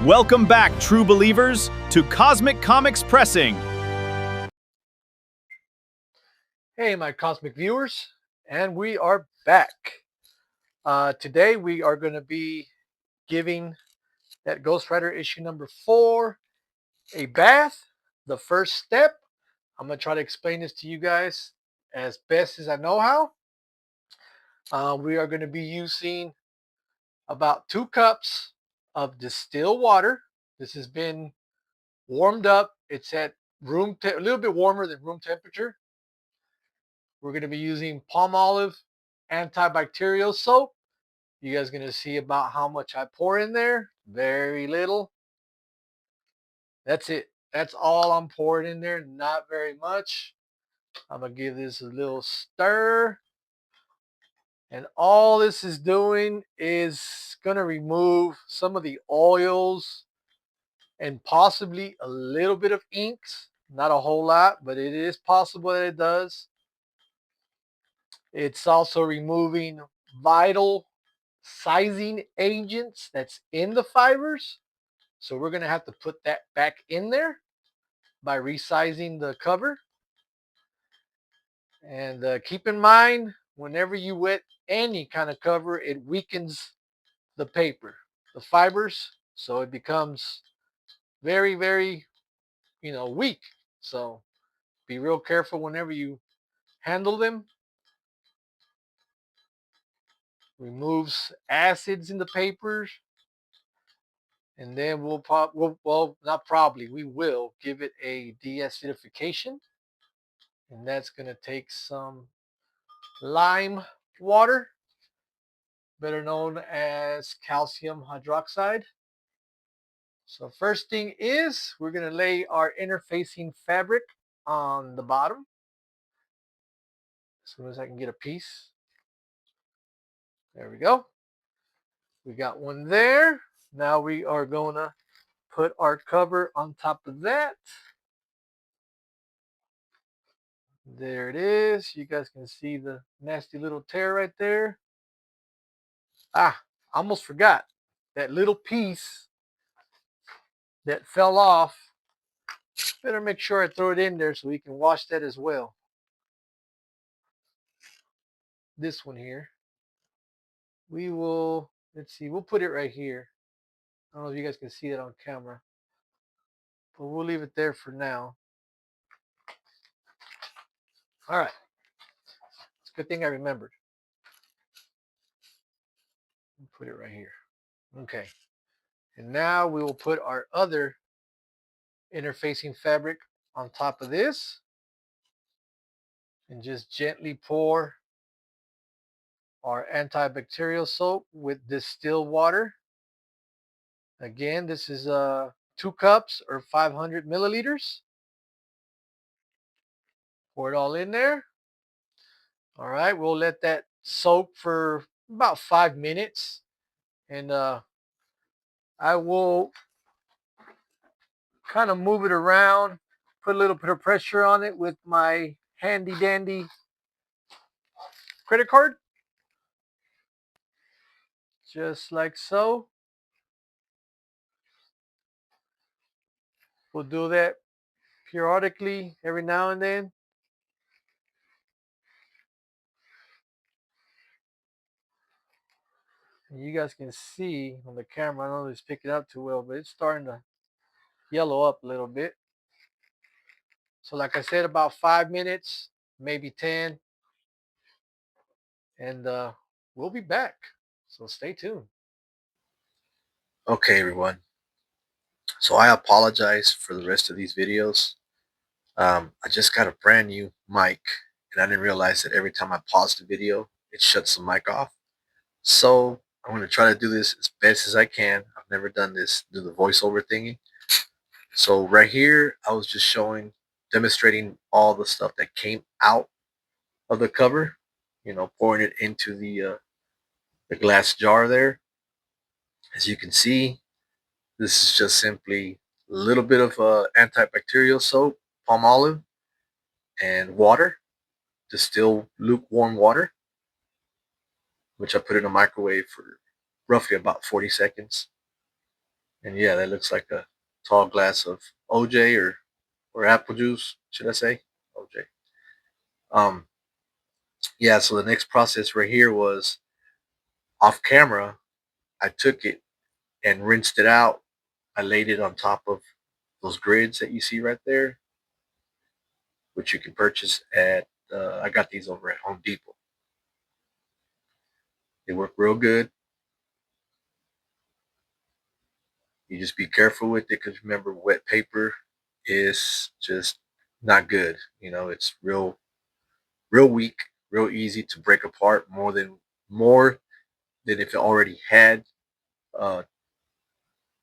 Welcome back, true believers, to Cosmic Comics Pressing. Hey, my cosmic viewers, and we are back. Today we are going to be giving that Ghost Rider issue number 4 a bath, the first step. I'm going to try to explain this to you guys as best as I know how. We are going to be using about 2 cups of distilled water. This has been warmed up. It's at a little bit warmer than room temperature. We're going to be using palm olive antibacterial soap. You guys are going to see about how much I pour in there. Very little. That's it. That's all I'm pouring in there. Not very much. I'm going to give this a little stir. And all this is doing is going to remove some of the oils and possibly a little bit of inks. Not a whole lot, but it is possible that it does. It's also removing vital sizing agents that's in the fibers. So we're going to have to put that back in there by resizing the cover. And keep in mind, whenever you wet any kind of cover, it weakens the paper, the fibers. So it becomes very, very, weak. So be real careful whenever you handle them. Removes acids in the papers. And then we will give it a deacidification. And that's going to take some lime water, better known as calcium hydroxide. So first thing is we're going to lay our interfacing fabric on the bottom. As soon as I can get a piece. There we go. We got one there. Now we are going to put our cover on top of that. There it is. You guys can see the nasty little tear right there. Almost forgot. That little piece that fell off. Better make sure I throw it in there so we can wash that as well. This one here. Let's see, we'll put it right here. I don't know if you guys can see it on camera. But we'll leave it there for now. All right. It's a good thing I remembered. Put it right here. Okay. And now we will put our other interfacing fabric on top of this. And just gently pour our antibacterial soap with distilled water. Again, this is 2 cups or 500 milliliters. Pour it all in there. All right, we'll let that soak for about 5 minutes. And I will kind of move it around, put a little bit of pressure on it with my handy dandy credit card. Just like so. We'll do that periodically every now and then. You guys can see on the camera, I don't know if it's picking up too well, but it's starting to yellow up a little bit. So like I said, about 5 minutes, maybe 10. And we'll be back. So stay tuned. Okay, everyone. So I apologize for the rest of these videos. I just got a brand new mic, and I didn't realize that every time I pause the video, it shuts the mic off. So I'm going to try to do this as best as I can. I've never done this, do the voiceover thingy. So right here, I was just demonstrating all the stuff that came out of the cover, pouring it into the glass jar there. As you can see, this is just simply a little bit of antibacterial soap, palm olive, and water, distilled lukewarm water, which I put in a microwave for roughly about 40 seconds. And yeah, that looks like a tall glass of OJ or apple juice, should I say? OJ. Um, yeah, so the next process right here was off camera. I took it and rinsed it out. I laid it on top of those grids that you see right there, which you can purchase at, I got these over at Home Depot. They work real good. You just be careful with it because remember, wet paper is just not good. You know, it's real weak, real easy to break apart more than if it already had uh,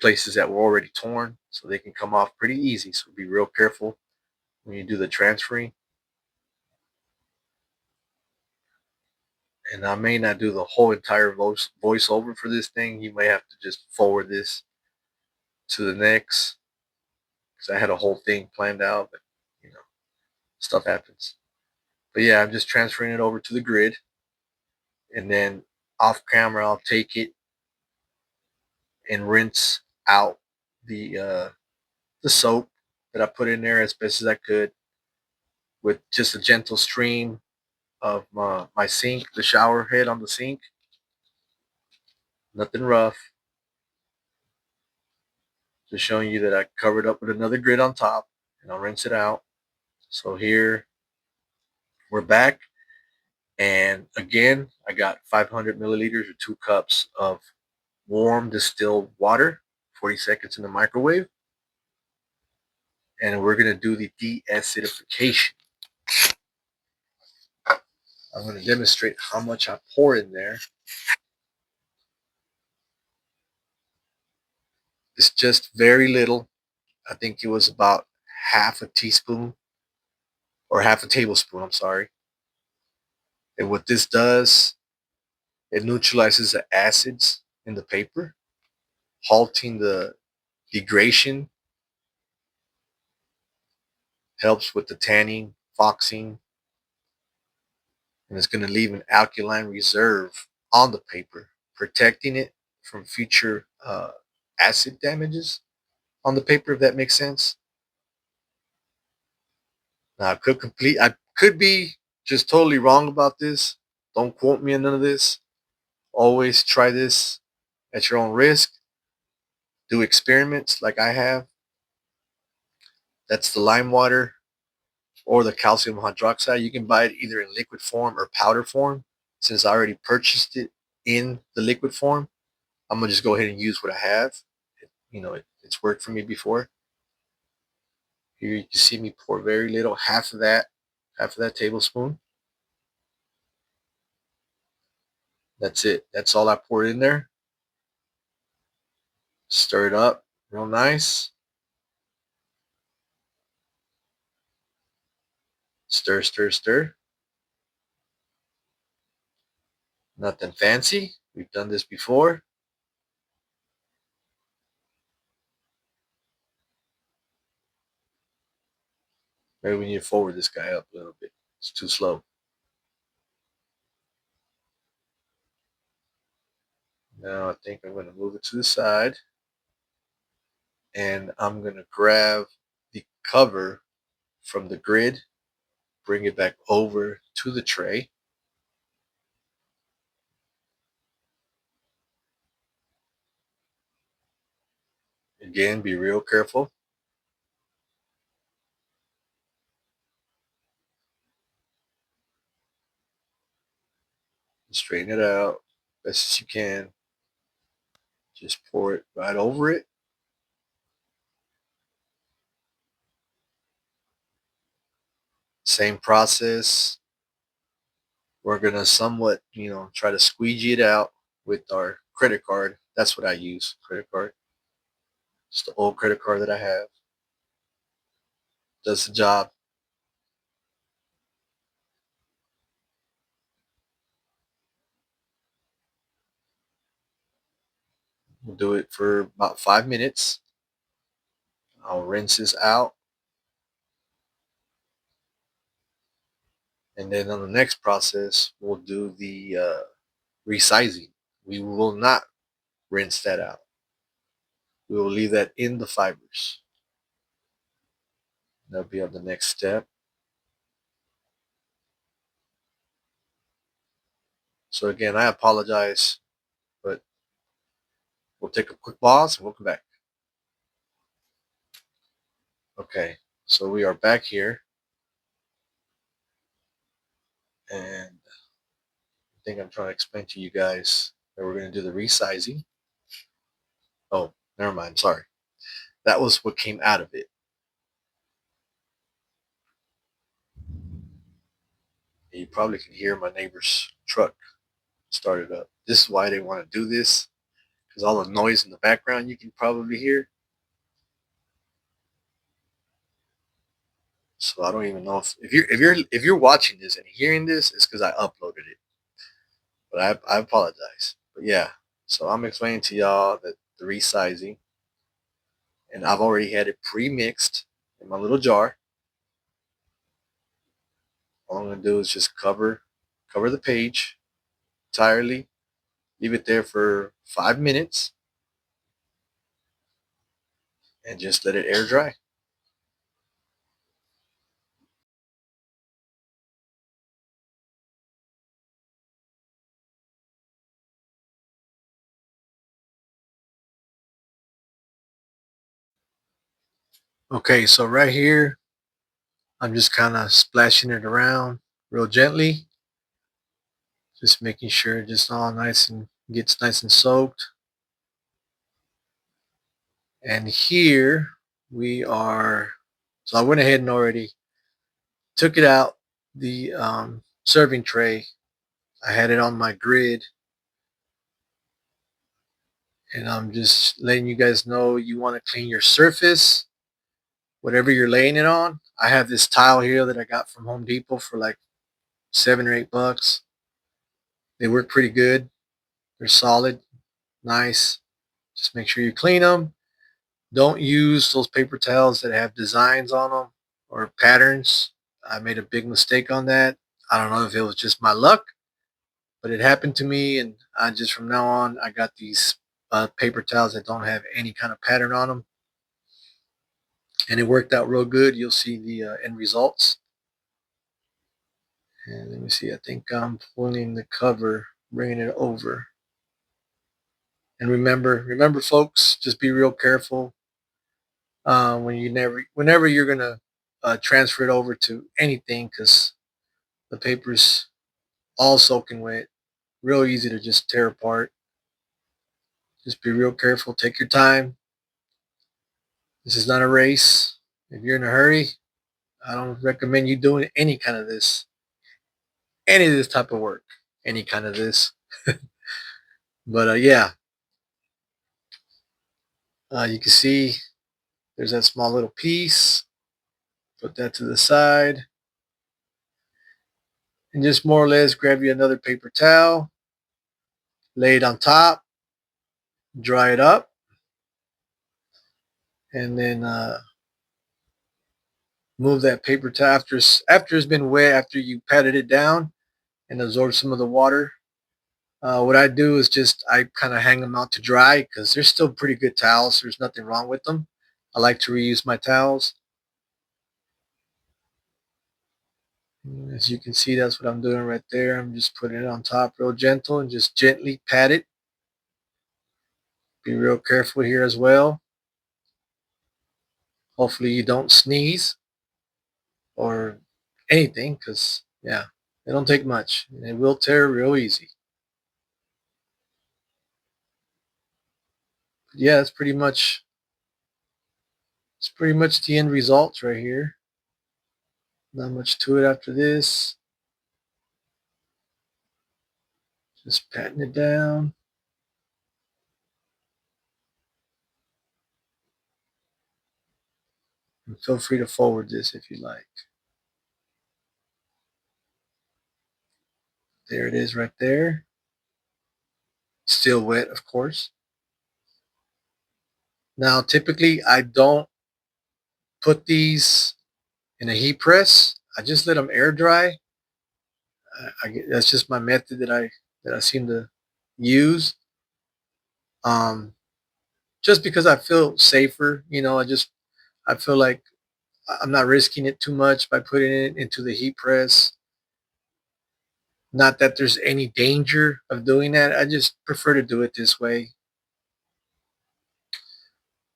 places that were already torn. So they can come off pretty easy. So be real careful when you do the transferring. And I may not do the whole entire voiceover for this thing. You may have to just forward this to the next because I had a whole thing planned out, but you know, stuff happens. But yeah, I'm just transferring it over to the grid, and then off camera, I'll take it and rinse out the soap that I put in there as best as I could with just a gentle stream of my sink, the shower head on the sink. Nothing rough. Just showing you that I covered up with another grid on top, and I'll rinse it out. So here we're back. And again, I got 500 milliliters or 2 cups of warm distilled water, 40 seconds in the microwave. And we're going to do the deacidification. I'm going to demonstrate how much I pour in there. It's just very little. I think it was about half a teaspoon or half a tablespoon, I'm sorry. And what this does, it neutralizes the acids in the paper, halting the degradation, helps with the tanning, foxing, and it's going to leave an alkaline reserve on the paper, protecting it from future acid damages on the paper, if that makes sense. Now, I could be just totally wrong about this. Don't quote me on none of this. Always try this at your own risk. Do experiments like I have. That's the lime water or the calcium hydroxide. You can buy it either in liquid form or powder form. Since I already purchased it in the liquid form, I'm gonna just go ahead and use what I have. It's worked for me before. Here you can see me pour very little, half of that tablespoon. That's it. That's all I poured in there. Stir it up real nice. Stir, stir, stir. Nothing fancy. We've done this before. Maybe we need to forward this guy up a little bit. It's too slow. Now I think I'm going to move it to the side. And I'm going to grab the cover from the grid, bring it back over to the tray. Again, be real careful. Straighten it out best as you can. Just pour it right over it. Same process. We're going to somewhat, try to squeegee it out with our credit card. That's what I use, credit card. It's the old credit card that I have. Does the job. We'll do it for about 5 minutes. I'll rinse this out. And then on the next process, we'll do the resizing. We will not rinse that out. we will leave that in the fibers. That'll be on the next step. So again, I apologize, but we'll take a quick pause and we'll come back. Okay, so we are back here, and I think I'm trying to explain to you guys that we're going to do the resizing. Oh, never mind, sorry. That was what came out of it. You probably can hear my neighbor's truck started up. This is why they want to do this, because all the noise in the background you can probably hear. So I don't even know if you're watching this and hearing this, it's because I uploaded it. But I apologize. But yeah, so I'm explaining to y'all that the resizing, and I've already had it pre-mixed in my little jar. All I'm gonna do is just cover the page entirely, leave it there for 5 minutes, and just let it air dry. Okay, so right here, I'm just kind of splashing it around real gently, just making sure it just all nice and gets nice and soaked. And here we are. So I went ahead and already took it out the serving tray. I had it on my grid, and I'm just letting you guys know you want to clean your surface, whatever you're laying it on. I have this tile here that I got from Home Depot for like $7 or $8. They work pretty good. They're solid, nice. Just make sure you clean them. Don't use those paper towels that have designs on them or patterns. I made a big mistake on that. I don't know if it was just my luck, but it happened to me, and I just from now on I got these paper towels that don't have any kind of pattern on them, and it worked out real good. You'll see the end results. And let me see. I think I'm pulling the cover, bringing it over. And remember, folks, just be real careful whenever you're gonna transfer it over to anything, because the paper's all soaking wet. Real easy to just tear apart. Just be real careful. Take your time. This is not a race. If you're in a hurry, I don't recommend you doing any of this type of work, any kind of this. But yeah, you can see there's that small little piece. Put that to the side. And just more or less grab you another paper towel, lay it on top, dry it up, and then move that paper towel after it's been wet, after you patted it down and absorb some of the water. What I do is I kind of hang them out to dry, because they're still pretty good towels. There's nothing wrong with them. I like to reuse my towels. As you can see, that's what I'm doing right there. I'm just putting it on top real gentle and just gently pat it. Be real careful here as well. Hopefully you don't sneeze or anything, because yeah, it don't take much. And it will tear real easy. But yeah, it's pretty much the end results right here. Not much to it after this. Just patting it down. And feel free to forward this if you like. There it is right there. Still wet, of course. Now, typically, I don't put these in a heat press. I just let them air dry. That's just my method that I seem to use. Um, just because I feel safer. I feel like I'm not risking it too much by putting it into the heat press. Not that there's any danger of doing that. I just prefer to do it this way.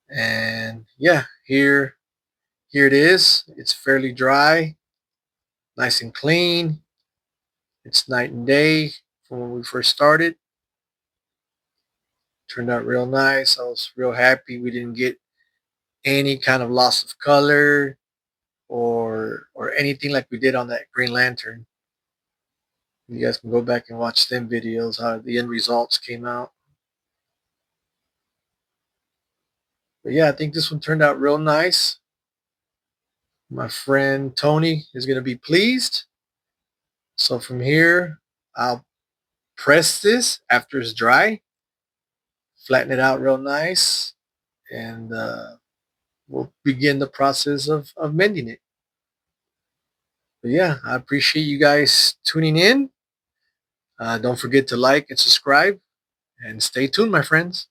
And yeah, here it is. It's fairly dry, nice and clean. It's night and day from when we first started. Turned out real nice. I was real happy we didn't get any kind of loss of color or anything like we did on that Green Lantern. You guys can go back and watch them videos, how the end results came out. But yeah, I think this one turned out real nice. My friend Tony is going to be pleased. So from here, I'll press this after it's dry, flatten it out real nice, and we'll begin the process of mending it. But yeah, I appreciate you guys tuning in. Don't forget to like and subscribe, and stay tuned, my friends.